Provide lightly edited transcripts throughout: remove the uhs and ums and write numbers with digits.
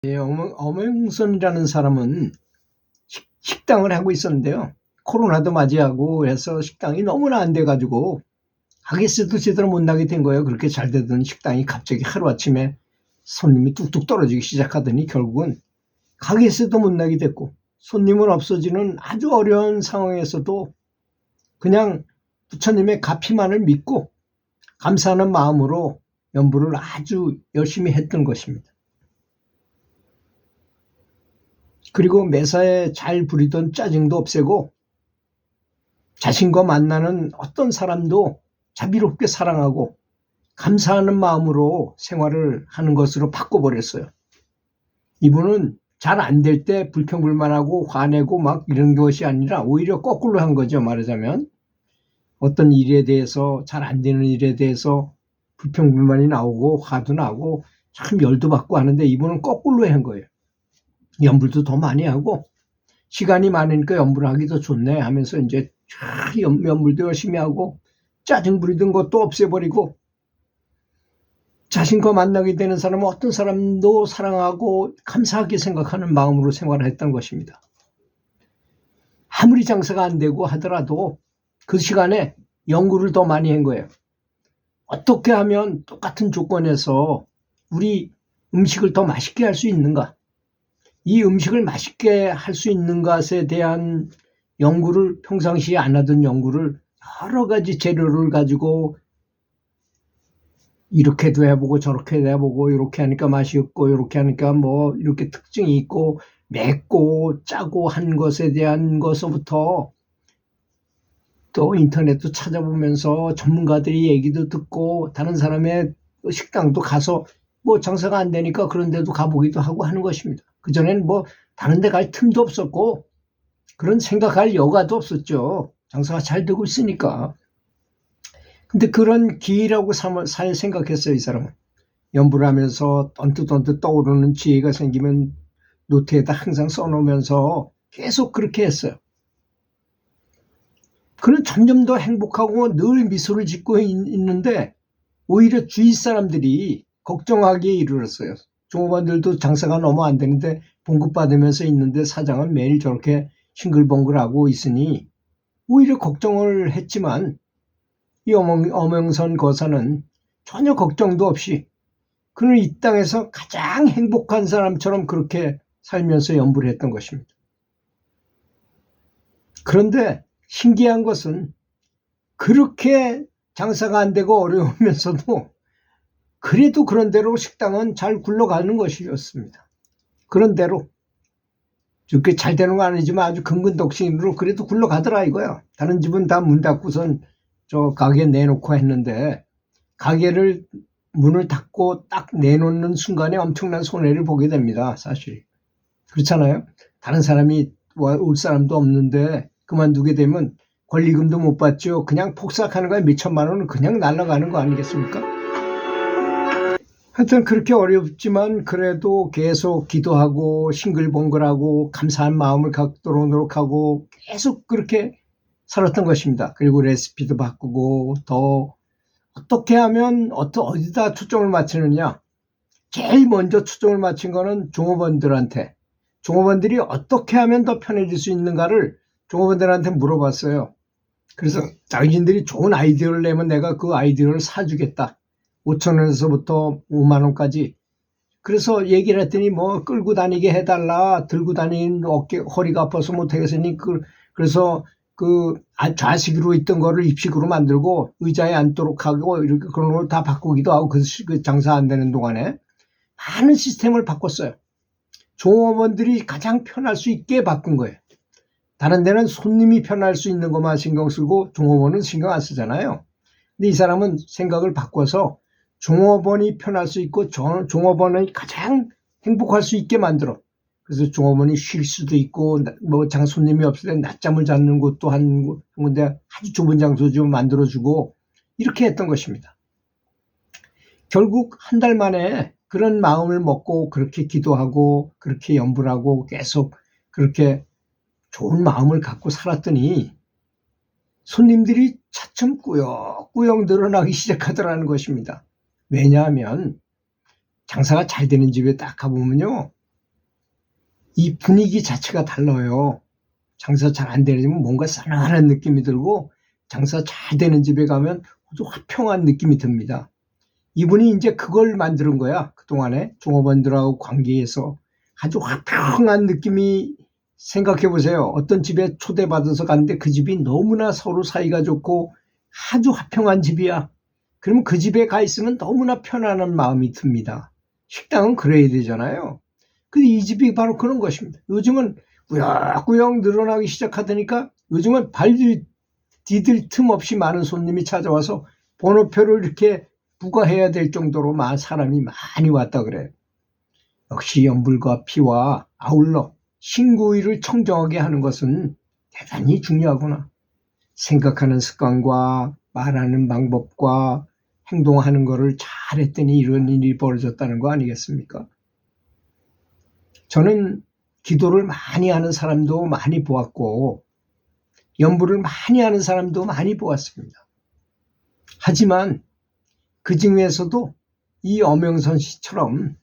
예, 엄영선이라는 사람은 식당을 하고 있었는데요. 코로나도 맞이하고 해서 식당이 너무나 안 돼가지고 가게세도 제대로 못 나게 된 거예요. 그렇게 잘 되던 식당이 갑자기 하루아침에 손님이 뚝뚝 떨어지기 시작하더니 결국은 가게세도 못 나게 됐고 손님은 없어지는 아주 어려운 상황에서도 그냥 부처님의 가피만을 믿고 감사하는 마음으로 연부를 아주 열심히 했던 것입니다. 그리고 매사에 잘 부리던 짜증도 없애고 자신과 만나는 어떤 사람도 자비롭게 사랑하고 감사하는 마음으로 생활을 하는 것으로 바꿔버렸어요. 이분은 잘 안 될 때 불평불만하고 화내고 막 이런 것이 아니라 오히려 거꾸로 한 거죠. 말하자면 어떤 일에 대해서 잘 안 되는 일에 대해서 불평불만이 나오고 화도 나고 참 열도 받고 하는데 이분은 거꾸로 한 거예요. 연불도 더 많이 하고 시간이 많으니까 연불을 하기 더 좋네 하면서 이제 연불도 열심히 하고 짜증 부리던 것도 없애버리고 자신과 만나게 되는 사람은 어떤 사람도 사랑하고 감사하게 생각하는 마음으로 생활을 했던 것입니다. 아무리 장사가 안 되고 하더라도 그 시간에 연구를 더 많이 한 거예요. 어떻게 하면 똑같은 조건에서 우리 음식을 더 맛있게 할 수 있는가? 이 음식을 맛있게 할 수 있는 것에 대한 연구를 평상시에 안 하던 연구를 여러 가지 재료를 가지고 이렇게도 해보고 저렇게도 해보고 이렇게 하니까 맛이 없고 이렇게 하니까 뭐 이렇게 특징이 있고 맵고 짜고 한 것에 대한 것부터 또 인터넷도 찾아보면서 전문가들이 얘기도 듣고 다른 사람의 식당도 가서 뭐 장사가 안 되니까 그런 데도 가보기도 하고 하는 것입니다. 그전에는 뭐 다른 데 갈 틈도 없었고 그런 생각할 여가도 없었죠. 장사가 잘 되고 있으니까. 근데 그런 기회라고 생각했어요, 이 사람은. 연구를 하면서 언뜻 떠오르는 지혜가 생기면 노트에다 항상 써놓으면서 계속 그렇게 했어요. 그는 점점 더 행복하고 늘 미소를 짓고 있는데 오히려 주위 사람들이 걱정하기에 이르렀어요. 종업원들도 장사가 너무 안 되는데 봉급받으면서 있는데 사장은 매일 저렇게 싱글벙글하고 있으니 오히려 걱정을 했지만 이 엄영선 거사는 전혀 걱정도 없이 그는 이 땅에서 가장 행복한 사람처럼 그렇게 살면서 연부를 했던 것입니다. 그런데 신기한 것은 그렇게 장사가 안 되고 어려우면서도 그래도 그런 대로 식당은 잘 굴러가는 것이었습니다. 그런 대로 그렇게 잘 되는 건 아니지만 아주 근근덕신으로 그래도 굴러가더라 이거야. 다른 집은 다 문 닫고선 저 가게 내놓고 했는데 가게를 문을 닫고 딱 내놓는 순간에 엄청난 손해를 보게 됩니다. 사실 그렇잖아요. 다른 사람이 올 사람도 없는데 그만두게 되면 권리금도 못 받죠. 그냥 폭삭하는 거야. 몇천만 원은 그냥 날아가는 거 아니겠습니까? 하여튼 그렇게 어렵지만 그래도 계속 기도하고 싱글벙글하고 감사한 마음을 갖도록 노력하고 계속 그렇게 살았던 것입니다. 그리고 레시피도 바꾸고 더 어떻게 하면 어디다 초점을 맞추느냐. 제일 먼저 초점을 맞춘 거는 종업원들한테. 종업원들이 어떻게 하면 더 편해질 수 있는가를 종업원들한테 물어봤어요. 그래서 자기들이 좋은 아이디어를 내면 내가 그 아이디어를 사주겠다. 5,000원에서부터 5만 원까지. 그래서 얘기를 했더니 뭐 끌고 다니게 해달라. 들고 다니는 허리가 아파서 못하겠으니 그래서 그 좌식으로 있던 거를 입식으로 만들고 의자에 앉도록 하고 이렇게 그런 걸 다 바꾸기도 하고 그 장사 안 되는 동안에 많은 시스템을 바꿨어요. 종업원들이 가장 편할 수 있게 바꾼 거예요. 다른 데는 손님이 편할 수 있는 것만 신경 쓰고 종업원은 신경 안 쓰잖아요. 근데 이 사람은 생각을 바꿔서 종업원이 편할 수 있고 종업원이 가장 행복할 수 있게 만들어. 그래서 종업원이 쉴 수도 있고 뭐 손님이 없을 때 낮잠을 자는 곳도 한 군데 아주 좁은 장소 좀 만들어주고 이렇게 했던 것입니다. 결국 한 달 만에 그런 마음을 먹고 그렇게 기도하고 그렇게 연부를 하고 계속 그렇게 좋은 마음을 갖고 살았더니 손님들이 차츰 꾸역꾸역 늘어나기 시작하더라는 것입니다. 왜냐하면 장사가 잘 되는 집에 딱 가보면요. 이 분위기 자체가 달라요. 장사 잘 안 되면 뭔가 싸늘한 느낌이 들고 장사 잘 되는 집에 가면 아주 화평한 느낌이 듭니다. 이분이 이제 그걸 만드는 거야. 그동안에 종업원들하고 관계에서 아주 화평한 느낌이. 생각해 보세요. 어떤 집에 초대받아서 갔는데 그 집이 너무나 서로 사이가 좋고 아주 화평한 집이야. 그러면 그 집에 가 있으면 너무나 편안한 마음이 듭니다. 식당은 그래야 되잖아요. 근데 이 집이 바로 그런 것입니다. 요즘은 꾸역꾸역 늘어나기 시작하다니까 요즘은 발 디딜 틈 없이 많은 손님이 찾아와서 번호표를 이렇게 부과해야 될 정도로 사람이 많이 왔다 그래요. 역시 연불과 피와 아울러 신구의를 청정하게 하는 것은 대단히 중요하구나. 생각하는 습관과 말하는 방법과 행동하는 것을 잘했더니 이런 일이 벌어졌다는 거 아니겠습니까? 저는 기도를 많이 하는 사람도 많이 보았고 연불을 많이 하는 사람도 많이 보았습니다. 하지만 그 중에서도 이 엄영선 씨처럼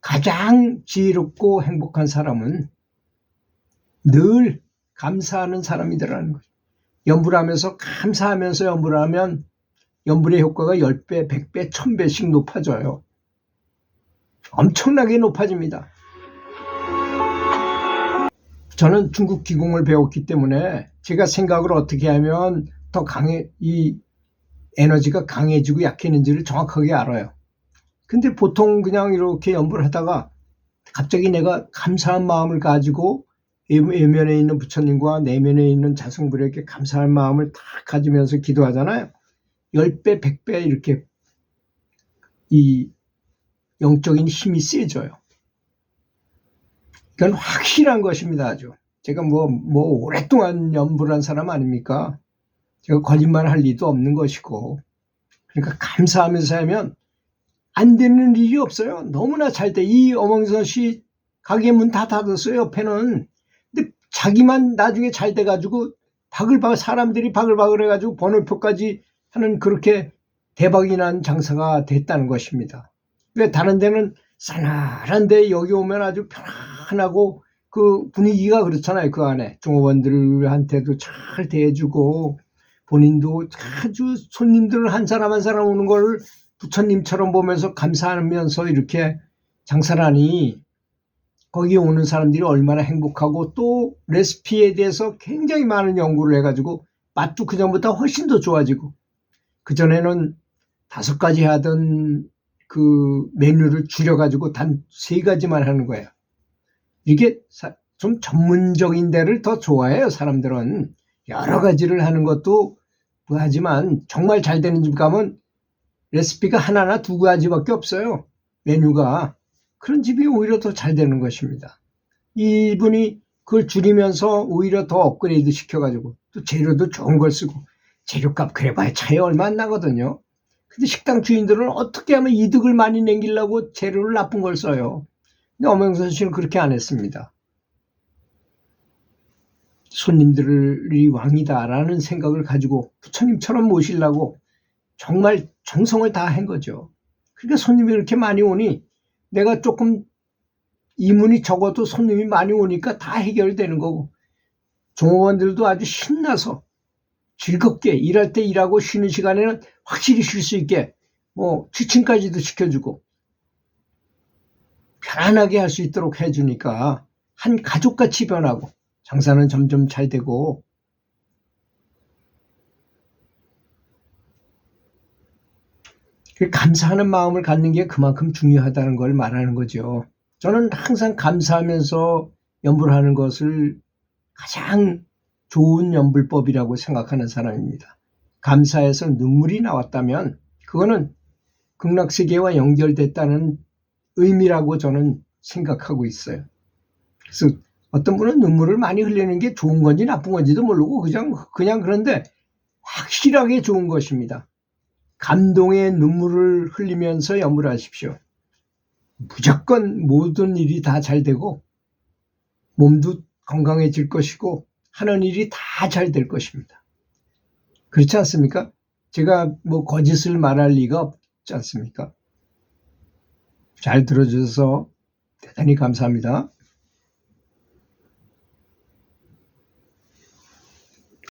가장 지혜롭고 행복한 사람은 늘 감사하는 사람이더라는 거죠. 연불하면서 감사하면서 연불하면 연불의 효과가 10배, 100배, 1000배씩 높아져요. 엄청나게 높아집니다. 저는 중국 기공을 배웠기 때문에 제가 생각을 어떻게 하면 더 이 에너지가 강해지고 약해지는지를 정확하게 알아요. 근데 보통 그냥 이렇게 연불을 하다가 갑자기 내가 감사한 마음을 가지고 외면에 있는 부처님과 내면에 있는 자성불에게 감사한 마음을 다 가지면서 기도하잖아요. 10배, 100배 이렇게 이 영적인 힘이 세져요. 그건 확실한 것입니다. 아주. 제가 뭐 오랫동안 연불한 사람 아닙니까? 제가 거짓말할 리도 없는 것이고. 그러니까 감사하면서 하면 안 되는 일이 없어요. 너무나 잘 돼. 이 엄영선 씨 가게 문 다 닫았어요. 옆에는. 근데 자기만 나중에 잘 돼가지고 사람들이 바글바글 해가지고 번호표까지 하는 그렇게 대박이 난 장사가 됐다는 것입니다. 왜 다른 데는 싸늘한데 여기 오면 아주 편안하고 그 분위기가 그렇잖아요. 그 안에 종업원들한테도 잘 대해주고 본인도 아주 손님들 한 사람 한 사람 오는 걸 부처님처럼 보면서 감사하면서 이렇게 장사를 하니 거기 오는 사람들이 얼마나 행복하고 또 레시피에 대해서 굉장히 많은 연구를 해가지고 맛도 그전보다 훨씬 더 좋아지고 그전에는 5가지 하던 그 메뉴를 줄여가지고 단 3가지만 하는 거예요. 이게 좀 전문적인 데를 더 좋아해요. 사람들은 여러 가지를 하는 것도 하지만 정말 잘 되는 집 가면 레시피가 하나나 2가지밖에 없어요. 메뉴가. 그런 집이 오히려 더 잘 되는 것입니다. 이분이 그걸 줄이면서 오히려 더 업그레이드 시켜가지고 또 재료도 좋은 걸 쓰고 재료값 그래봐야 차이 얼마 안 나거든요. 근데 식당 주인들은 어떻게 하면 이득을 많이 남기려고 재료를 나쁜 걸 써요. 근데 엄영선 씨는 그렇게 안 했습니다. 손님들이 왕이다라는 생각을 가지고 부처님처럼 모시려고 정말 정성을 다 한 거죠. 그러니까 손님이 그렇게 많이 오니 내가 조금 이문이 적어도 손님이 많이 오니까 다 해결되는 거고 종업원들도 아주 신나서 즐겁게 일할 때 일하고 쉬는 시간에는 확실히 쉴 수 있게 취침까지도 시켜주고 편안하게 할 수 있도록 해주니까 한 가족같이 변하고 장사는 점점 잘 되고 감사하는 마음을 갖는 게 그만큼 중요하다는 걸 말하는 거죠. 저는 항상 감사하면서 연불을 하는 것을 가장 좋은 연불법이라고 생각하는 사람입니다. 감사해서 눈물이 나왔다면 그거는 극락세계와 연결됐다는 의미라고 저는 생각하고 있어요. 그래서 어떤 분은 눈물을 많이 흘리는 게 좋은 건지 나쁜 건지도 모르고 그냥 그런데 확실하게 좋은 것입니다. 감동의 눈물을 흘리면서 연불하십시오. 무조건 모든 일이 다 잘 되고 몸도 건강해질 것이고 하는 일이 다 잘 될 것입니다. 그렇지 않습니까? 제가 거짓을 말할 리가 없지 않습니까? 잘 들어주셔서 대단히 감사합니다.